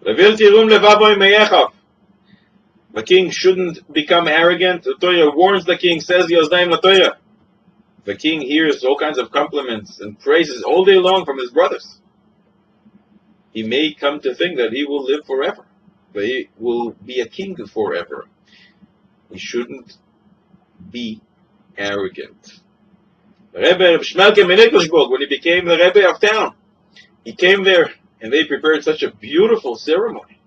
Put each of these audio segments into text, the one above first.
The king shouldn't become arrogant. The Torah warns the king, says Yozdayim LaTorah. The king hears all kinds of compliments and praises all day long from his brothers. He may come to think that he will live forever. That he will be a king forever. He shouldn't be arrogant. The Rebbe Shmelke Meniklichburg, when he became the Rebbe of town, he came there and they prepared such a beautiful ceremony.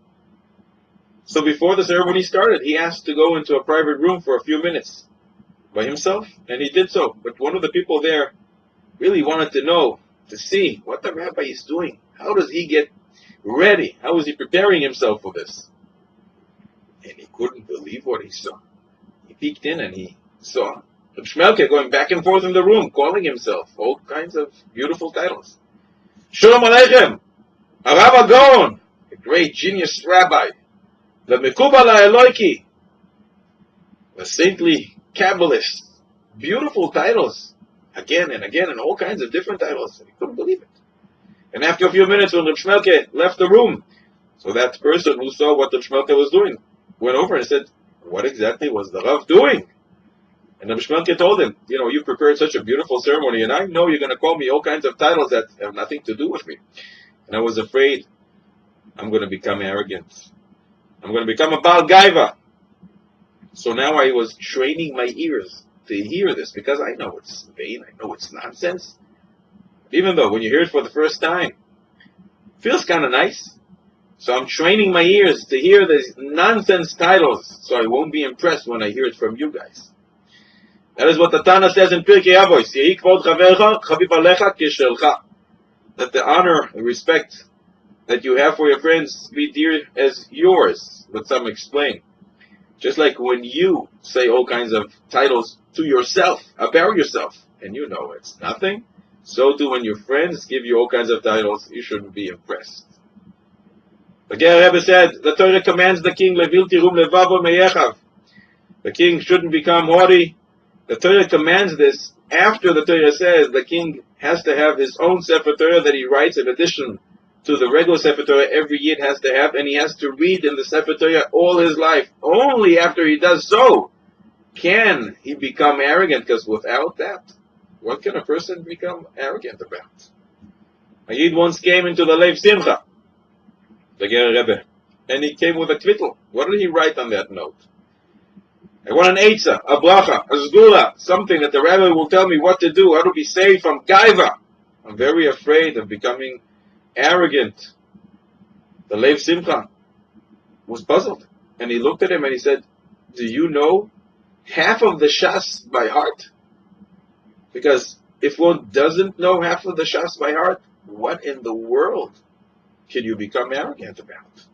So before the ceremony started, he asked to go into a private room for a few minutes by himself, and he did so. But one of the people there really wanted to know, to see what the rabbi is doing. How does he get ready? How is he preparing himself for this? And he couldn't believe what he saw. He peeked in and he saw Reb Shmelke going back and forth in the room, calling himself all kinds of beautiful titles. Shalom Aleichem, Arav Gaon, a great genius rabbi. The Mekubal Eloiki, the saintly Kabbalist. Beautiful titles, again and again, and all kinds of different titles. He couldn't believe it. And after a few minutes, when Reb Shmelke left the room, so that person who saw what Reb Shmelke was doing went over and said, what exactly was the Rav doing? And Reb Shmelke told him, you prepared such a beautiful ceremony, and I know you're going to call me all kinds of titles that have nothing to do with me. And I was afraid I'm going to become arrogant. I'm going to become a Baal Gaiva. So now I was training my ears to hear this, because I know it's vain, I know it's nonsense. Even though when you hear it for the first time, it feels kind of nice. So I'm training my ears to hear these nonsense titles, so I won't be impressed when I hear it from you guys. That is what the Tana says in Pirkei Avos, Yehi kvod chavercha chavib alecha kishelcha. That the honor and respect that you have for your friends be dear as yours, but some explain. Just like when you say all kinds of titles to yourself, about yourself, and you know it's nothing, so too when your friends give you all kinds of titles, you shouldn't be impressed. The Ger Rebbe said, the Torah commands the king, Levil tirum levavo meyechav. The king shouldn't become haughty. The Torah commands this after the Torah says the king has to have his own Sefer Torah that he writes in addition to the regular Sefer Torah every Yid has to have, and he has to read in the Sefer Torah all his life. Only after he does so can he become arrogant, because without that, what can a person become arrogant about? A Yid once came into the Lev Simcha, the Ger Rebbe, and he came with a kvittel. What did he write on that note? I want an eitzah, a bracha, a zgula, something that the rabbi will tell me what to do, how to be saved from gaiva. I'm very afraid of becoming arrogant. The Lev Simcha was puzzled, and he looked at him and he said, do you know half of the Shas by heart? Because if one doesn't know half of the Shas by heart, what in the world can you become arrogant about?